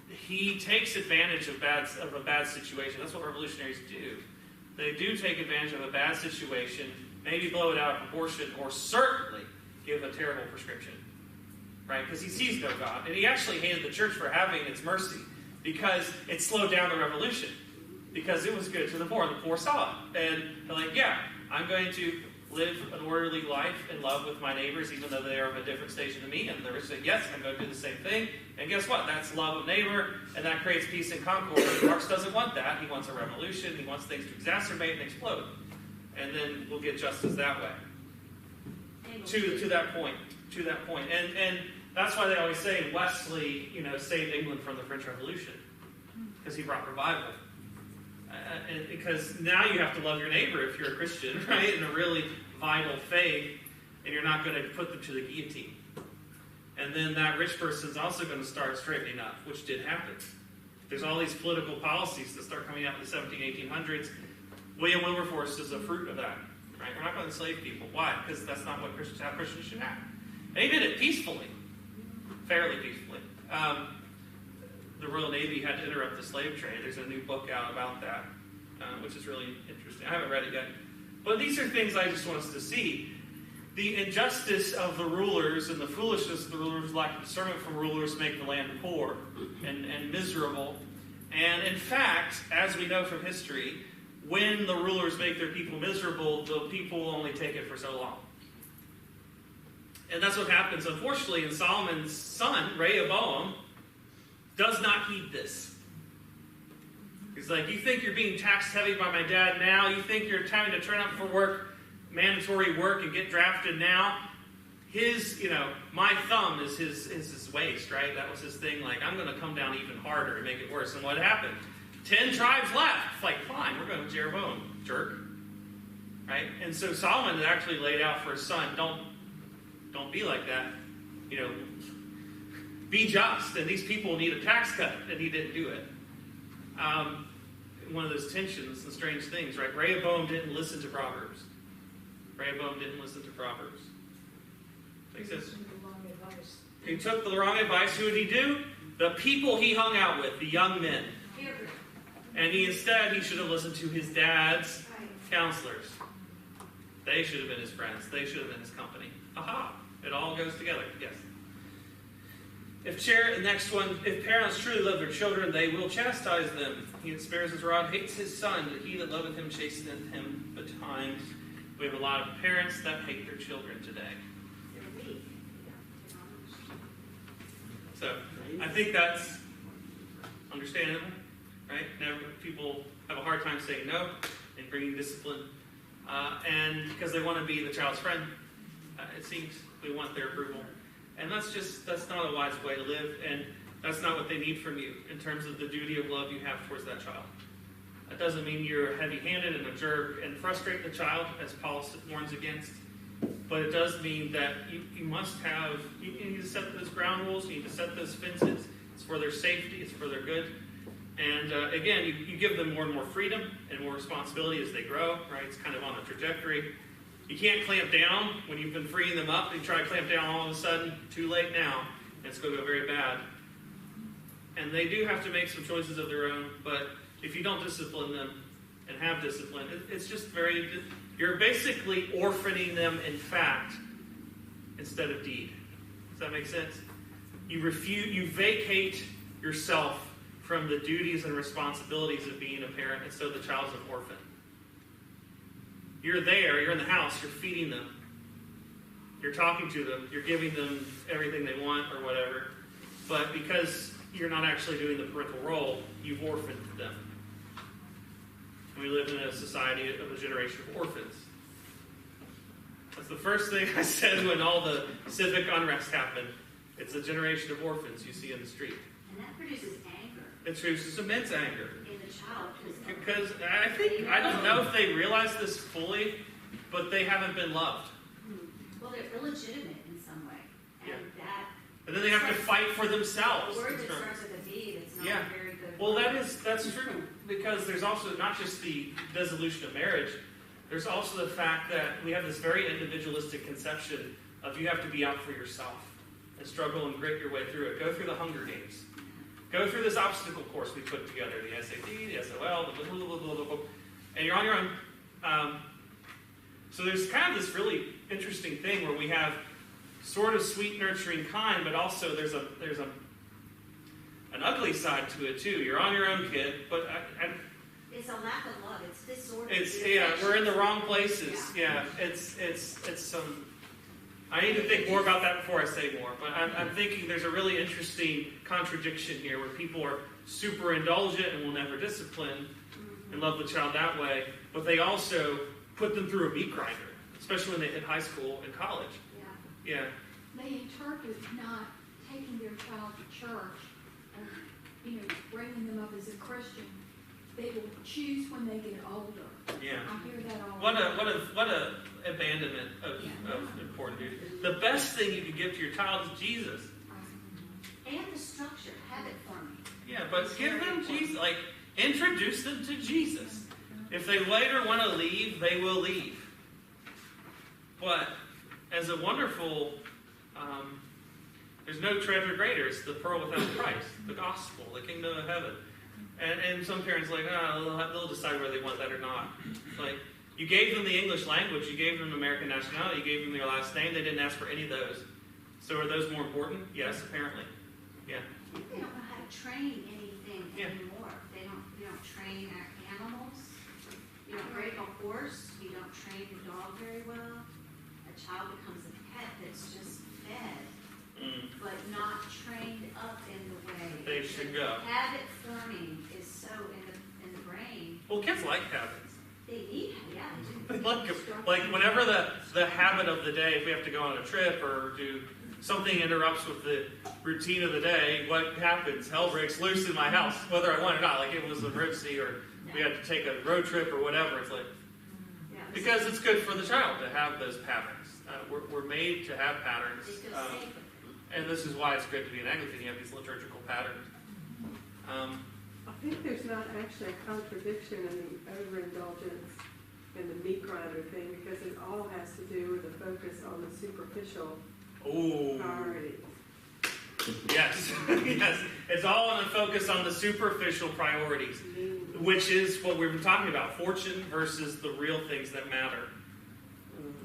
he takes advantage of a bad situation. That's what revolutionaries do. They do take advantage of a bad situation, maybe blow it out of proportion, or certainly give a terrible prescription. Right? Because he sees no God. And he actually hated the church for having its mercy, because it slowed down the revolution. Because it was good to the poor, and the poor saw it. And they're like, yeah, I'm going to live an orderly life and love with my neighbors, even though they are of a different station than me. And the rich say, yes, I'm going to do the same thing. And guess what? That's love of neighbor, and that creates peace and concord. And Marx doesn't want that. He wants a revolution. He wants things to exacerbate and explode. and then we'll get justice that way. To that point. And that's why they always say Wesley, saved England from the French Revolution, because he brought revival. And because now you have to love your neighbor if you're a Christian, right? In a really vital faith, and you're not going to put them to the guillotine. And then that rich person's also going to start straightening up, which did happen. There's all these political policies that start coming out in the 1800s. William Wilberforce is a fruit of that. Right? We're not going to enslave people. Why? Because that's not what how Christians should act. And he did it peacefully, fairly peacefully. The Royal Navy had to interrupt the slave trade. There's a new book out about that, which is really interesting. I haven't read it yet. But these are things I just want us to see. The injustice of the rulers and the foolishness of the rulers, lack of discernment from rulers, make the land poor and miserable. And in fact, as we know from history, when the rulers make their people miserable, the people will only take it for so long. And that's what happens, unfortunately, and Solomon's son, Rehoboam, does not heed this. He's like, you think you're being taxed heavy by my dad now? You think you're having to turn up for work, mandatory work, and get drafted now? His, my thumb is his waist, right? That was his thing. Like, I'm going to come down even harder and make it worse. And what happened? 10 tribes left. It's like, fine, we're going to Jeroboam, jerk. Right? And so Solomon had actually laid out for his son, don't be like that. Be just. And these people need a tax cut. And he didn't do it. One of those tensions and strange things, right? Rehoboam didn't listen to Proverbs. He says, he took the wrong advice. Who did he do? The people he hung out with, the young men. And he should have listened to his dad's counselors. They should have been his friends. They should have been his company. Aha! It all goes together. Yes. The next one, if parents truly love their children, they will chastise them. He that spares his rod hates his son, but he that loveth him chasteneth him betimes. We have a lot of parents that hate their children today. So, I think that's understandable, right? People have a hard time saying no and bringing discipline. And because they want to be the child's friend, it seems we want their approval. And that's not a wise way to live, and that's not what they need from you in terms of the duty of love you have towards that child. That doesn't mean you're heavy-handed and a jerk and frustrate the child, as Paul warns against. But it does mean that you must have, you need to set those ground rules, you need to set those fences. It's for their safety, it's for their good. And again, you give them more and more freedom and more responsibility as they grow, right? It's kind of on a trajectory. You can't clamp down when you've been freeing them up. You try to clamp down all of a sudden, too late now, and it's going to go very bad. And they do have to make some choices of their own, but if you don't discipline them and have discipline, it's just you're basically orphaning them in fact instead of deed. Does that make sense? You vacate yourself from the duties and responsibilities of being a parent, and so the child's an orphan. You're there, you're in the house, you're feeding them, you're talking to them, you're giving them everything they want or whatever, but because you're not actually doing the parental role, you've orphaned them. We live in a society of a generation of orphans. That's the first thing I said when all the civic unrest happened. It's a generation of orphans you see in the street. And that produces anger. It produces immense anger. In the child. Because I don't know if they realize this fully, but they haven't been loved. Well, they're illegitimate in some way. And then they have to fight for themselves. A word that starts with a D that's not a very good Well, word. that's true. Because there's also not just the dissolution of marriage, there's also the fact that we have this very individualistic conception of you have to be out for yourself and struggle and grit your way through it. Go through the Hunger Games. Go through this obstacle course we put together, the SAT, the SOL, and you're on your own. So there's kind of this really interesting thing where we have sort of sweet, nurturing kind, but also there's an ugly side to it too. You're on your own, kid, but it's a lack of love. It's disorder. We're in the wrong places. Yeah, it's some. I need to think more about that before I say more. But I'm thinking there's a really interesting contradiction here where people are super indulgent and will never discipline and love the child that way, but they also put them through a meat grinder, especially when they hit high school and college. Yeah. Yeah. They interpret not taking their child to church and, bringing them up as a Christian. They will choose when they get older. Yeah. I hear that all What the time. what a abandonment of important duty. The best thing you can give to your child is Jesus. And the structure, have it for me. Yeah, but give them Jesus. Like, introduce them to Jesus. If they later want to leave, they will leave. But as a wonderful, there's no treasure greater. It's the pearl without price, the gospel, the kingdom of heaven. And some parents are like, they'll decide whether they want that or not. Like, you gave them the English language, you gave them American nationality, you gave them their last name. They didn't ask for any of those. So are those more important? Yes, apparently. Yeah. They don't know how to train anything Yeah. anymore. You don't train animals. You don't break a horse. You don't train the dog very well. A child becomes a pet that's just fed, but not trained up in the way They should go. Habit forming is so in the brain. Well, kids like habits. They need, yeah, they do. Like whenever the habit of the day, if we have to go on a trip or do something interrupts with the routine of the day, what happens? Hell breaks loose in my house, whether I want it or not. Like it was an emergency or we had to take a road trip or whatever. It's like, Yeah, because it's good for the child to have those patterns. We're made to have patterns. they feel safe. And this is why it's good to be an Anglican. You have these liturgical patterns. I think there's not actually a contradiction in the overindulgence in the meat grinder thing because it all has to do with the focus on the superficial priorities. Yes, yes. It's all on the focus on the superficial priorities, which is what we've been talking about: fortune versus the real things that matter,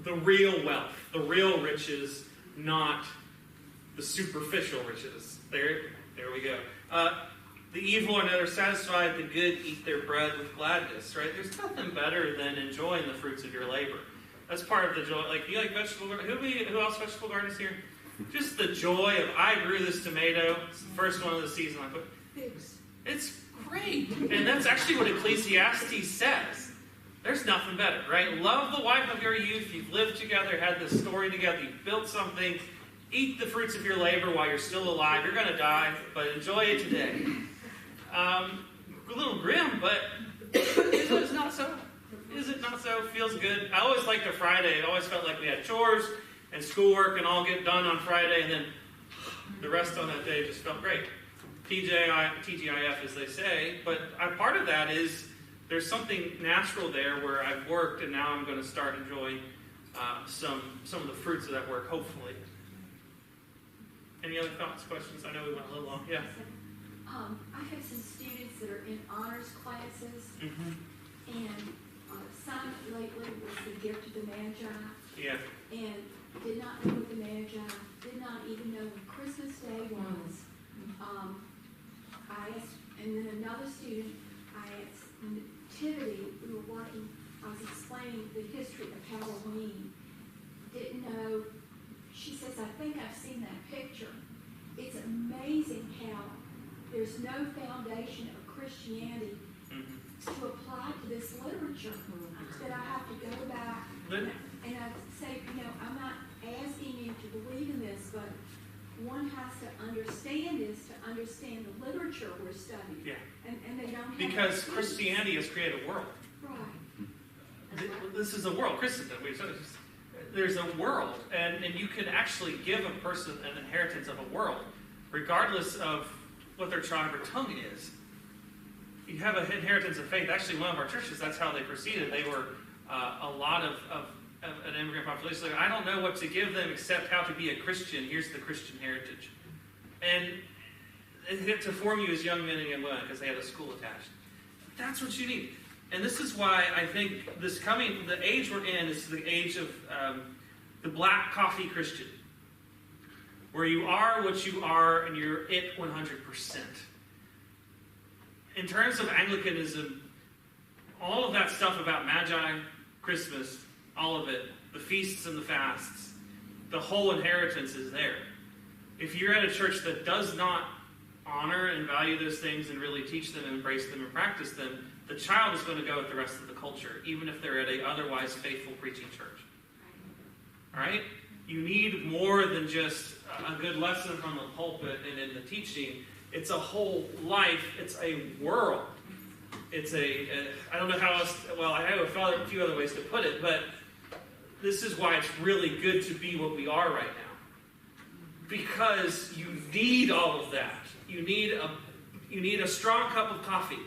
the real wealth, the real riches, not the superficial riches. There we go. The evil are never satisfied, the good eat their bread with gladness, right? There's nothing better than enjoying the fruits of your labor. That's part of the joy. Like, you like vegetable garden? Who else vegetable gardens here? Just the joy of, I grew this tomato. It's the first one of the season. I put, it's great. And that's actually what Ecclesiastes says. There's nothing better, right? Love the wife of your youth. You've lived together, had this story together. You've built something. Eat the fruits of your labor while you're still alive. You're going to die, but enjoy it today. A little grim, but is it not so? Is it not so? Feels good. I always liked a Friday. It always felt like we had chores and schoolwork and all get done on Friday, and then the rest on that day just felt great. TGIF, as they say. But part of that is there's something natural there where I've worked, and now I'm going to start enjoying some of the fruits of that work, hopefully. Any other thoughts, questions? I know we went a little long. Yeah. I have some students that are in honors classes, Mm-hmm. and some lately was the gift of the Magi, Yeah. and did not know what the Magi, did not even know when Christmas Day was. I asked, and then another student, I asked Nativity, we were working, I was explaining the history of Halloween, didn't know, she says, I think I've seen that picture. It's amazing how there's no foundation of Christianity to apply to this literature, that I have to go back and I say, I'm not asking you to believe in this, but one has to understand this to understand the literature we're studying. Yeah. And they don't have Because that Christianity has created a world. Right. This is a world. Christendom. There's a world, and you can actually give a person an inheritance of a world, regardless of what their tribe or tongue is. You have an inheritance of faith. Actually, one of our churches, that's how they proceeded. They were a lot of an immigrant population. Like, I don't know what to give them except how to be a Christian. Here's the Christian heritage. And to form you as young men and young women, because they had a school attached. That's what you need. And this is why I think the age we're in is the age of the black coffee Christian, where you are what you are and you're it 100%. In terms of Anglicanism, all of that stuff about Magi, Christmas, all of it, the feasts and the fasts, the whole inheritance is there. If you're at a church that does not honor and value those things and really teach them and embrace them and practice them, the child is going to go with the rest of the culture, even if they're at a otherwise faithful preaching church. All right? You need more than just a good lesson from the pulpit and in the teaching. It's a whole life. It's a world. It's I don't know how else, well, I have a few other ways to put it, but this is why it's really good to be what we are right now. Because you need all of that. You need a strong cup of coffee.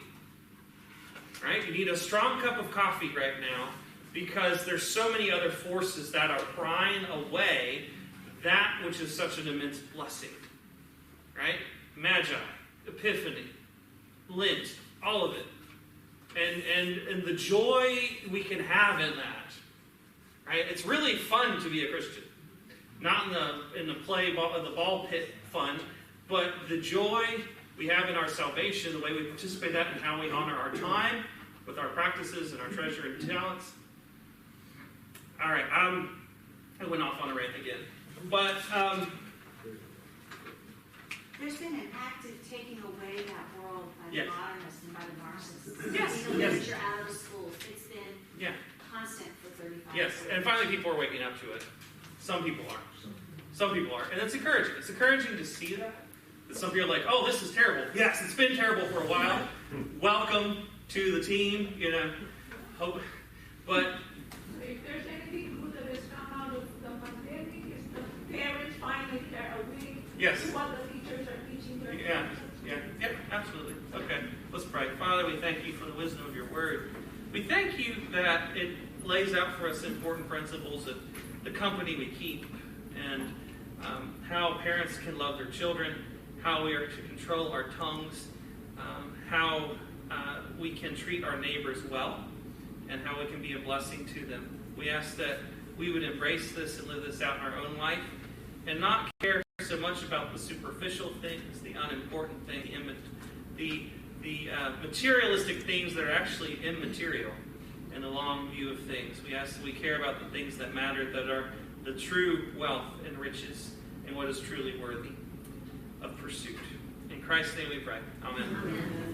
Right? You need a strong cup of coffee right now because there's so many other forces that are prying away that which is such an immense blessing. Right? Magi, Epiphany, Lent, all of it. And the joy we can have in that. Right? It's really fun to be a Christian. Not in the ball pit fun, but the joy we have in our salvation, the way we participate in that, and how we honor our time with our practices and our treasure and talents. All right, I went off on a rant again. But there's been an active taking away that world by the yes. modernists and by the Marxists. Yes. Taking the Yes. literature out of schools. It's been constant for 35 yes, years. and finally people are waking up to it. Some people are. Some people are. And it's encouraging. It's encouraging to see that. That some people are like, oh, this is terrible. Yes, it's been terrible for a while. Welcome to the team, you know. Hope. But If there's anything good that has come out of the pandemic, is the parents finally care a week yes. what the teachers are teaching their kids. Yeah, absolutely. Okay, let's pray. Father, we thank you for the wisdom of your word. We thank you that it lays out for us important principles of the company we keep and how parents can love their children, how we are to control our tongues, how we can treat our neighbors well, and how we can be a blessing to them. We ask that we would embrace this and live this out in our own life and not care so much about the superficial things, the unimportant thing, the materialistic things that are actually immaterial in the long view of things. We ask that we care about the things that matter, that are the true wealth and riches and what is truly worthy of pursuit. In Christ's name we pray. Amen. Amen.